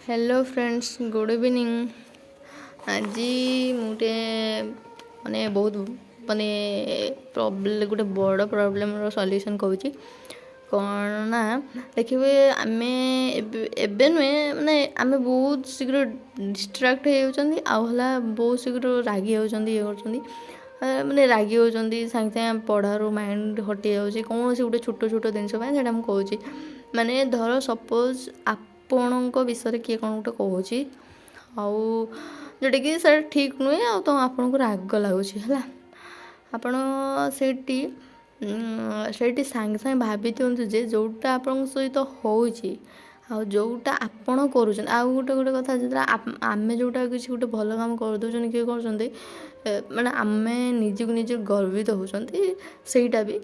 Hello friends good evening. आज मुझे माने बहुत माने प्रॉब्लम गोटे बड़ प्रॉब्लम सॉल्यूशन कहूँ कौन ना देखिए आम एबे नुहे माने आम बहुत शीघ्र डिस्ट्राक्ट होला बहुत शीघ्र रागी होती ये कर माने रागी होती सागे सागे पढ़ार माइंड हटि जाऊँगी कौन से गोटे छोट छोट जिनस से मुझे माने धर सपोज आपणों विषय किए कौन गोटे कहूँ जोटा कि सर ठीक नुहे तो आपन को राग लगुच है आपण से सागे सागे भाभी दिंतु जे जोटा आपण सहित हो जोटा आपण कर गोटे गोटे कथा जो आम जोटा किसी गोटे भल काम कर दूसरे किए कर माने आम निजी को निजे गर्वित होती सेटा भी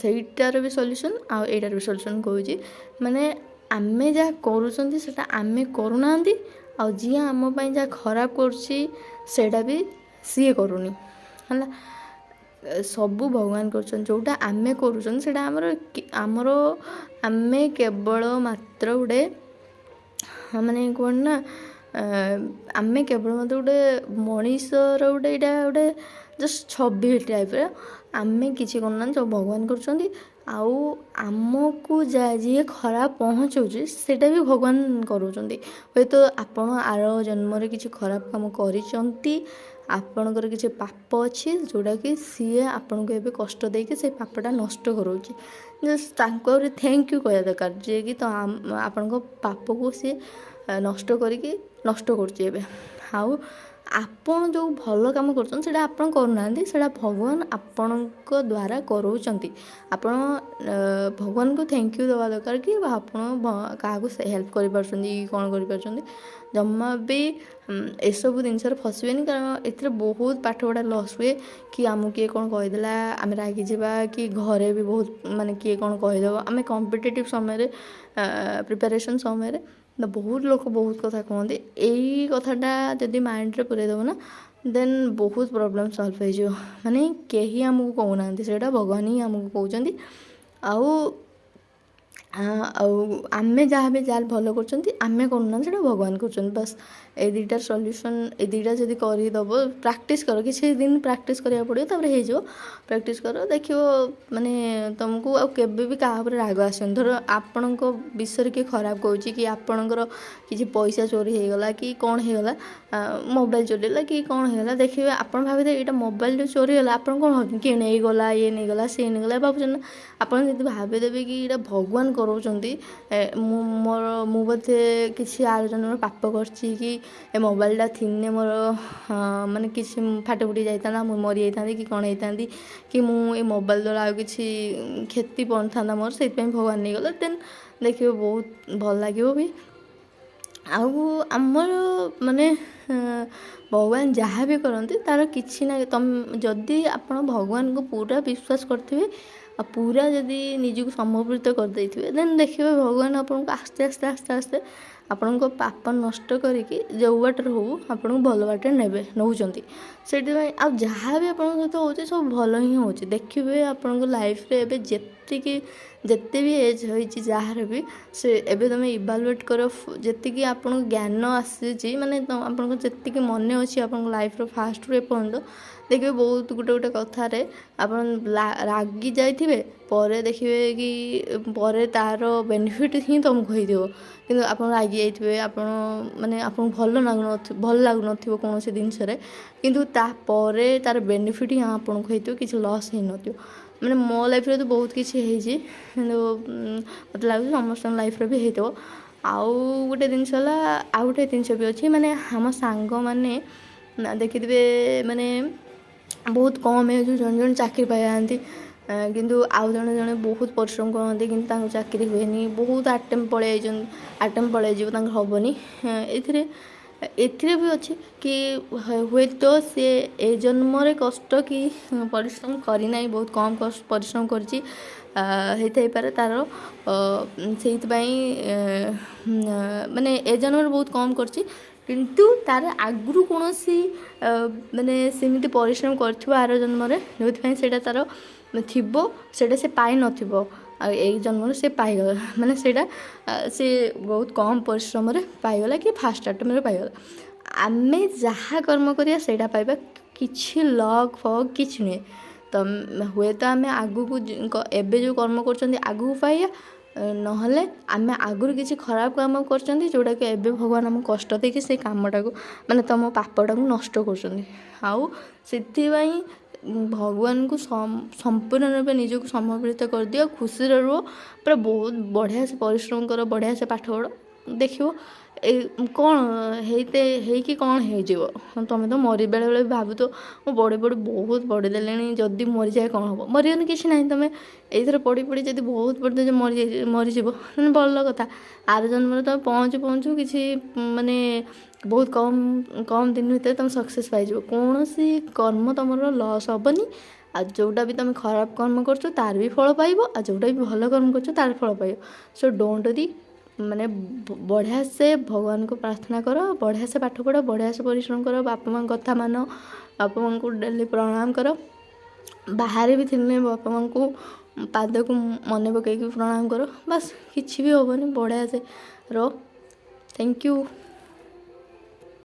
सहीटार भी सल्यूशन आईटार भी सल्यूशन कहूँ माने आमे जहाँ करूँ आमे करूना जी आम जहाँ खराब करा भी सी करूनी है सबू भगवान कर जोटा आमे करूँ आमर आमे केवल मात्र गोटे माने कौन ना आमे केवल मात्र गोटे मनीषर गोटे यहाँ गोटे जस्ट छवि टाइप आमे किसी करना जो भगवान कर आमको जी खराब पहुँचाऊँ सेटा भी भगवान करूँ हे तो आपण आर जन्म किसी खराब काम कर आपणकर किसी पाप अच्छी जोटा कि सी आपन को एबे कष्ट देके से पापटा नष्ट करोची जस्ट थैंक यू कह दरकार जे कि तो आपण पाप को सी नष्ट करके नष्ट कर आपण जो भल काम कर आपण करना भगवान आपण द्वारा कराउछंती आपण भगवान को थैंक यू देवा दरकार कि आपण क्या हेल्प कर कौन कर जमा भी एसबू जिनस फसबेनि कारण ए बहुत पाठ पढ़ा लस हुए कि आमको किए कौन कहीदेला आम रागी जावा कि घरे भी बहुत माने किए कौन कहीदेव आम कॉम्पिटिटिव समय प्रिपरेशन समय तो बहुत लोग बहुत कथा कहते यही कथाटा जदि माइंड रे पुरेदेव ना देन बहुत प्रॉब्लम सॉल्व हो माने कहीं आमको कहूना से भगवान ही आमको कहते आमे जहाँ भी जाल भल करें करना से भगवान कर बस ए दुटार सल्यूशन ए दुटा जब करदब प्रैक्टिस कर किसी दिन प्रैक्टिस करा पड़ो हो प्रैक्टिस कर देखो माने तुमको आबे भी क्या राग आसन धर आपण विषय किए खराब कहूँ कि आपणकर किसी पैसा चोरी हो गला कि कौन होगा मोबाइल चोरीला कि कौन होगा देखिए आप भावी यहाँ मोबाइल जो चोरी है आप कौन हो किए नहीं गला ये नहीं गला सी नहीं गला भावुँ ना आपड़ जब भावीदेवे कि यहाँ भगवान कराउछंती मु बोधे किसी आर जन्म पाप कर ए मोबाइलटा थिने मोर माने किसी फाटे फुटी जाता मुझे मरी जाती कि कौन होता कि मुझे मोबाइल द्वारा किसी क्षति पहुँचा मोर से भगवान नहीं गला देन देखिए बहुत भल लगे भी आमर माने भगवान जहाँ भी करते तार किसी ना तुम जदि आप भगवान को पूरा विश्वास करेंगे पूरा जदि निजक समर्पित कर देथिबे देन देखिए भगवान आपको आस्ते आस्ते आस्ते आस्ते आपण को पाप नष्ट करके जो बाटर हो आपन भल बाटे नेबे नौचंती से जहाँ भी आपन सहित हो सब भल ही हो देखिए आपण लाइफ रे एबे जिते भी एज होती जार भी से एबे तुम इवालुएट कर जी आप ज्ञान आसी माने आपन जी मन अच्छी आप लाइफ फास्ट रू एपर्यंत देखिए बहुत गोटे गोटे कथार आप रागी जाइए पर देखिए कि पर तार बेनिफिट ही तुमको होइदियो किंतु आप रागी जाइए आप माने आपको भल लगुन कौन से जिनस किंतु तापर तार बेनिफिट ही आपको होइदियो किसी लॉस ही नथियो मैंने मो लाइफ रे तो बहुत किसी मत लगे समस्त लाइफ रे भी होइदियो आउ गोटे जिनस आउ गोटे जिनस भी अच्छी माने हम सांग मैंने देखिए माने बहुत कम है जो जन जन चाकरी पाई किंतु आउ जड़े जड़े बहुत परिश्रम करते कि चाकरी हुए बहुत आटेम पलि हेनी एथिरे भी अच्छे कि हुए तो सी ए जन्म कष्ट कि परिश्रम करना बहुत कम परिश्रम कर तार से माने ए जन्म बहुत कम कर किंतु तार आगु कौन सी माने सेमती परिश्रम कर आर जन्म जो तार थी से पाई न ଆଉ ଏଇ ଜନ୍ମରେ ସେ ପାଇଗଲା, ମାନେ ସେଇଟା ସେ ବହୁତ କମ୍ ପରିଶ୍ରମରେ ପାଇଗଲା କି ଫାଷ୍ଟ ଆଟେମ୍ପ୍ଟରେ ପାଇଗଲା। ଆମେ ଯାହା କର୍ମ କରିବା ସେଇଟା ପାଇବା, କିଛି ଲକ୍ ଫକ୍ କିଛି ନୁହେଁ। ତ ହୁଏତ ଆମେ ଆଗକୁ ଏବେ ଯେଉଁ କର୍ମ କରୁଛନ୍ତି ଆଗକୁ ପାଇବା, ନହେଲେ ଆମେ ଆଗରୁ କିଛି ଖରାପ କାମ କରୁଛନ୍ତି ଯେଉଁଟାକି ଏବେ ଭଗବାନ ଆମକୁ କଷ୍ଟ ଦେଇକି ସେଇ କାମଟାକୁ ମାନେ ତୁମ ପାପଟାକୁ ନଷ୍ଟ କରୁଛନ୍ତି। ଆଉ ସେଥିପାଇଁ ଭଗବାନଙ୍କୁ ସମ୍ପୂର୍ଣ୍ଣ ରୂପେ ନିଜକୁ ସମର୍ପିତ କରିଦିଅ, ଖୁସିରେ ରୁହ, ପୁରା ବହୁତ ବଢ଼ିଆ ସେ ପରିଶ୍ରମ କର, ବଢ଼ିଆ ସେ ପାଠ ପଢ଼, ଦେଖିବ ଏଇ କ'ଣ ହେଇକି କ'ଣ ହେଇଯିବ। ତୁମେ ତ ବେଳେବେଳେ ଭାବୁଥିବ ମୁଁ ପଢ଼ି ବହୁତ ପଢ଼ି ଦେଲେଣି, ଯଦି ମରିଯାଏ କ'ଣ ହେବ, ମରିଗଲେ କିଛି ନାହିଁ। ତୁମେ ଏଇଥିରେ ପଢ଼ି ଯଦି ବହୁତ ପଢ଼ିଦେବ ମରିଯିବ ମାନେ ଭଲ କଥା। ଆର ଜନ୍ମରେ ତୁମେ ପହଞ୍ଚୁ କିଛି ମାନେ ବହୁତ କମ୍ ଦିନ ଭିତରେ ତୁମେ ସକ୍ସେସ୍ ପାଇଯିବ। କୌଣସି କର୍ମ ତୁମର ଲସ୍ ହେବନି। ଆଉ ଯେଉଁଟା ବି ତୁମେ ଖରାପ କର୍ମ କରୁଛ ତାର ବି ଫଳ ପାଇବ, ଆଉ ଯେଉଁଟା ବି ଭଲ କର୍ମ କରୁଛ ତାର ଫଳ ପାଇବ। ସୋ ଡୋଣ୍ଟ ୱରି, ମାନେ ବଢ଼ିଆ ସେ ଭଗବାନଙ୍କୁ ପ୍ରାର୍ଥନା କର, ବଢ଼ିଆ ସେ ପାଠ ପଢ଼, ବଢ଼ିଆ ସେ ପରିଶ୍ରମ କର, ବାପା ମାଆଙ୍କ କଥା ମାନ, ବାପା ମାଆଙ୍କୁ ଡେଲି ପ୍ରଣାମ କର। ବାହାରେ ବି ଥିଲେ ବାପା ମାଆଙ୍କୁ ପାଦକୁ ମନେ ପକାଇକି ପ୍ରଣାମ କର। ବାସ୍, କିଛି ବି ହେବନି, ବଢ଼ିଆ ସେ ରହ। Thank you.